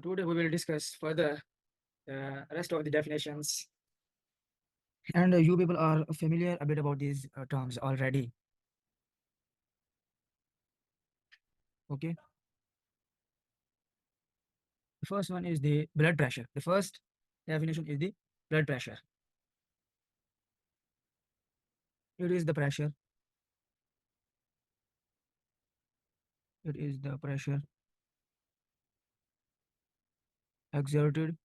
Today we will discuss further rest of the definitions. And you people are familiar a bit about these terms already. Okay. The first one is the blood pressure. The first definition is the blood pressure. It is the pressure. It is the pressure exerted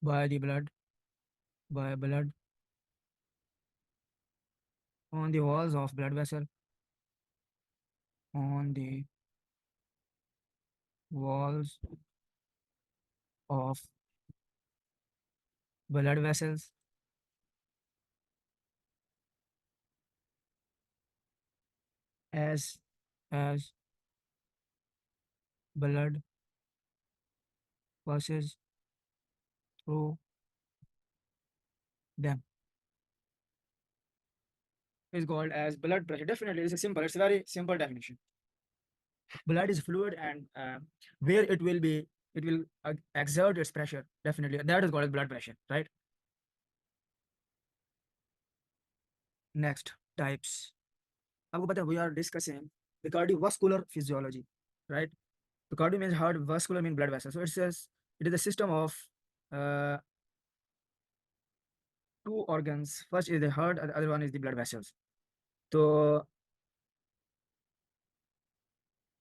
by the blood on the walls of blood vessel on the walls of blood vessels as blood passes through them is called as blood pressure. Definitely, it's a very simple definition. Blood is fluid, and where it will exert its pressure. Definitely, that is called as blood pressure, right? Next types. आपको पता है we are discussing the cardiovascular physiology, right? So cardio means heart, vascular means blood vessel. So it says it is a system of uh, two organs. First is the heart, and the other one is the blood vessels. तो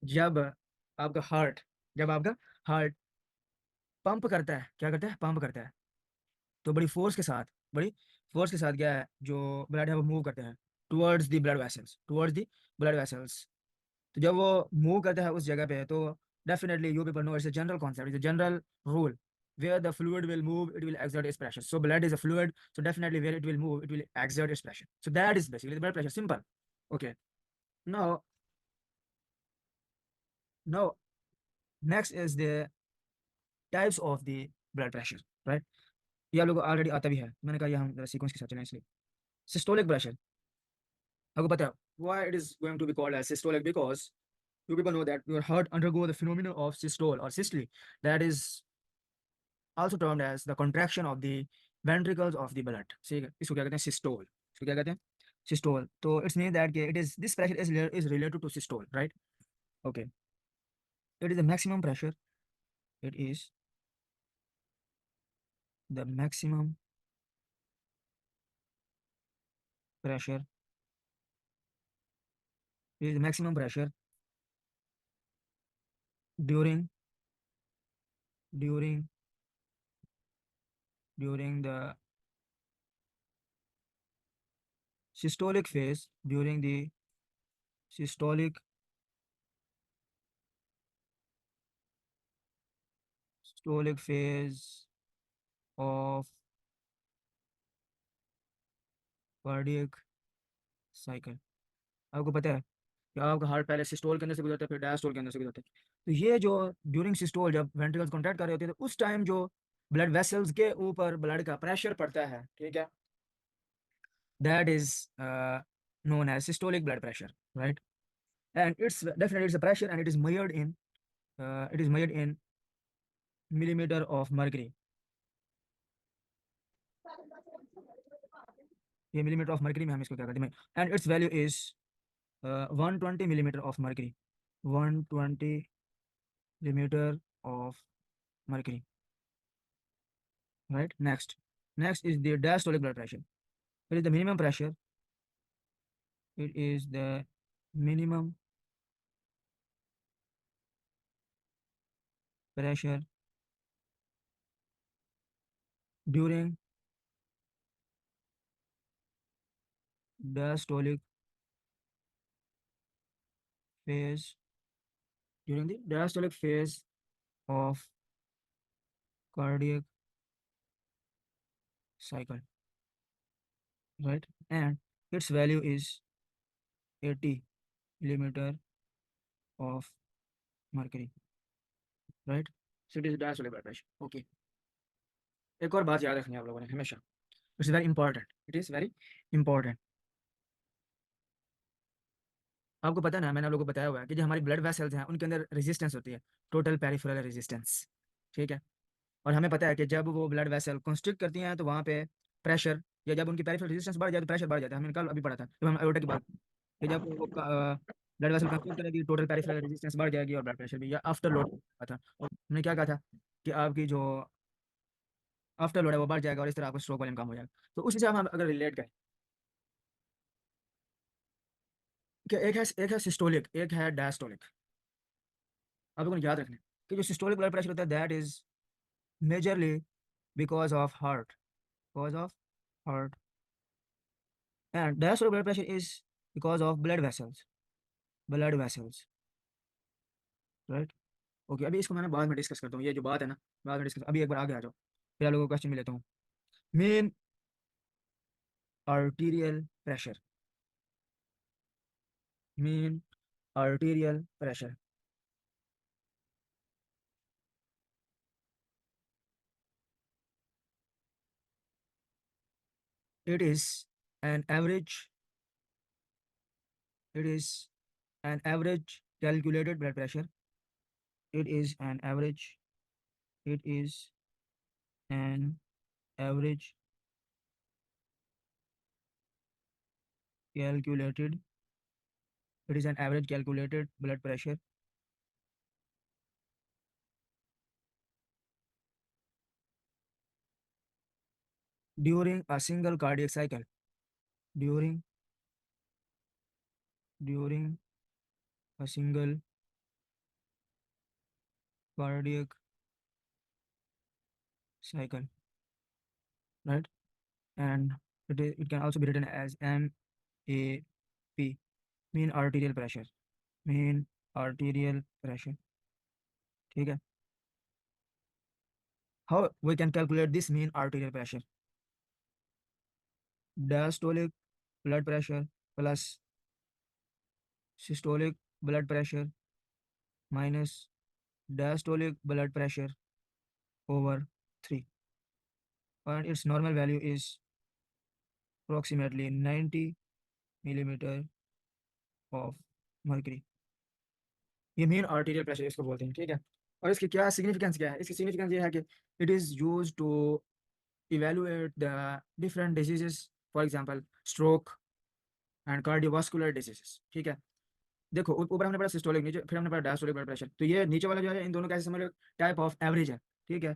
जब जब आपका heart pump करता है, क्या करता है? Pump करता है। तो बड़ी फोर्स के साथ क्या है, जो ब्लड है वो मूव करते हैं टुवर्ड्स द ब्लड वेसल्स। तो जब वो मूव करता है उस जगह पे, तो definitely you people know it's a general concept, it's a general rule, where the fluid will move, it will exert its pressure. So blood is a fluid, so definitely where it will move, it will exert its pressure. So that is basically the blood pressure. Simple. Okay. Now next is the types of the blood pressure, right? ये आप लोगों को already आता भी है, मैंने कहा ये हम सीक्वेंस के साथ चलें इसलिए। सिस्टोलिक प्रेशर, आपको पता है why it is going to be called as systolic, because you people know that your heart undergo the phenomenon of systole or systole, that is also termed as the contraction of the ventricles of the blood. ठीक है, इसको क्या कहते हैं? Systole. इसको क्या कहते हैं? सिस्टोल। तो it's mean that it is this pressure is related to systole, right? Okay. It is the maximum pressure. It is the maximum pressure. It is the maximum pressure during during during the systolic phase, during the systolic phase of cardiac cycle. आपको पता है कि आपका heart पहले systole के अंदर से गुजरता है, फिर डायस्टोल के अंदर से गुजरता है। तो ये जो ड्यूरिंग सिस्टोल, जब वेंट्रिकल्स कॉन्ट्रैक्ट कर रहे होते हैं, तो उस टाइम जो ब्लड वेसल्स के ऊपर ब्लड का प्रेशर पड़ता है, ठीक है, that is known as systolic blood pressure, right? And it's definitely it's a pressure, and it is measured in millimeter of mercury. ये millimeter of mercury में हम इसको क्या करते हैं, and its value is 120 millimeter of mercury. 120 millimeter of mercury, right? Next is the diastolic blood pressure. It is the minimum pressure. It is the minimum pressure during diastolic phase, during the diastolic phase of cardiac cycle, right? And its value is 80 millimeter of mercury, right? So it is diastolic blood pressure. Okay. एक और बात याद रखनी है आप लोगों ने हमेशा, it's very important, it is very important. आपको पता है ना, मैंने आप लोगों को बताया हुआ है कि जो हमारी ब्लड वेसल्स हैं उनके अंदर रेजिस्टेंस होती है, टोटल पेरिफेरल रेजिस्टेंस। ठीक है। और हमें पता है कि जब वो ब्लड वेसल कंस्ट्रिक्ट करती हैं तो वहाँ पे प्रेशर, या जब उनकी पेरिफेरल रेजिस्टेंस बढ़ जाए तो प्रेशर बढ़ जाता है। हमने कल अभी पढ़ा था जब हम एओर्टा की बात की, कि जब वो ब्लड वेसल कंस्ट्रिक्ट करेगी टोटल पेरिफेरल रेजिस्टेंस बढ़ जाएगी और ब्लड प्रेशर भी, या आफ्टर लोड था। और हमने क्या कहा था कि आपकी जो आफ्टर लोड है वो बढ़ जाएगा और इस तरह आपका स्ट्रोक वॉल्यूम कम हो जाएगा। तो उस हिसाब से हम अगर रिलेट करें कि एक है सिस्टोलिक, एक है डायस्टोलिक। आप लोगों ने याद रखना है कि जो सिस्टोलिक ब्लड प्रेशर होता है that is majorly because of heart, because of heart, and diastolic blood pressure is because of blood vessels, blood vessels, right. Okay, अभी इसको मैं बाद में डिस्कस करता हूँ, ये जो बात है ना बाद में डिस्कस, अभी एक बार आगे आ जाओ, फिर आप लोगों को क्वेश्चन भी लेता हूँ। Main arterial pressure, main arterial pressure, it is an average, it is an average calculated blood pressure, it is an average, it is an average calculated, it is an average calculated blood pressure during a single cardiac cycle, during during a single cardiac cycle, right. And it can also be written as MAP, mean arterial pressure, mean arterial pressure। ठीक है। How we can calculate this mean arterial pressure? Diastolic blood pressure plus systolic blood pressure minus diastolic blood pressure over 3, and its normal value is approximately 90 millimeter of mercury। ये main arterial pressure इसको बोलते हैं। ठीक है। और इसकी क्या significance क्या है? इसकी सिग्निफिकेंस ये है कि it is use to evaluate the different diseases, for example stroke and cardiovascular diseases. ठीक है। देखो ऊपर हमने पढ़ा सिस्टोलिक, नीचे फिर हमने पढ़ा डायस्टोलिक ब्लड प्रेशर। तो ये नीचे वाला जो है इन दोनों का ऐसे समझ लो टाइप ऑफ एवरेज है। ठीक है।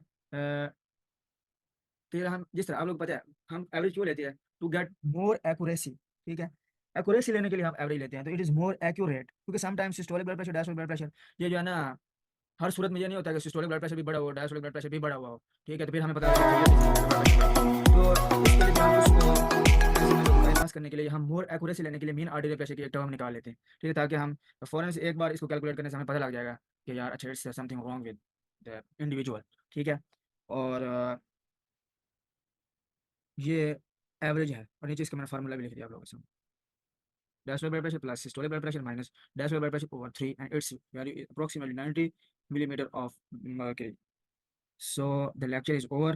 तो ये हम जिस तरह आप लोग पता है हम एवरेज क्यों लेते हैं? To get more accuracy. ठीक है। एक्यूरेसी लेने के लिए हम एवरेज लेते हैं, तो इट इज मोर एक्यूरेट, क्योंकि sometimes systolic blood pressure diastolic blood pressure ये जो है ना, हर सूरत में ये नहीं होता कि सिस्टोलिक ब्लड प्रेशर भी बढ़ा हुआ हो डायस्टोलिक ब्लड प्रेशर भी बढ़ा हुआ हो। ठीक है। तो फिर हमें पता लगता है तो इसके लिए हम उसको बाईपास करने के लिए हम मोर एक्यूरेसी लेने के लिए मीन आर्टेरियल प्रेशर की एक टर्म निकाल लेते हैं। ठीक है। ताकि हम फौरन से एक बार इसको कैलकुलेट करने से हमें पता लग जाएगा कि यार अच्छा it's something wrong with the individual. ठीक है। और ये एवरेज है, और नीचे इसका मैंने फार्मूला भी लिख दिया आप लोगों के सामने। Diastolic blood pressure plus systolic blood pressure minus diastolic blood pressure over 3 and its value is approximately 90 millimeter of mercury। So the lecture is over।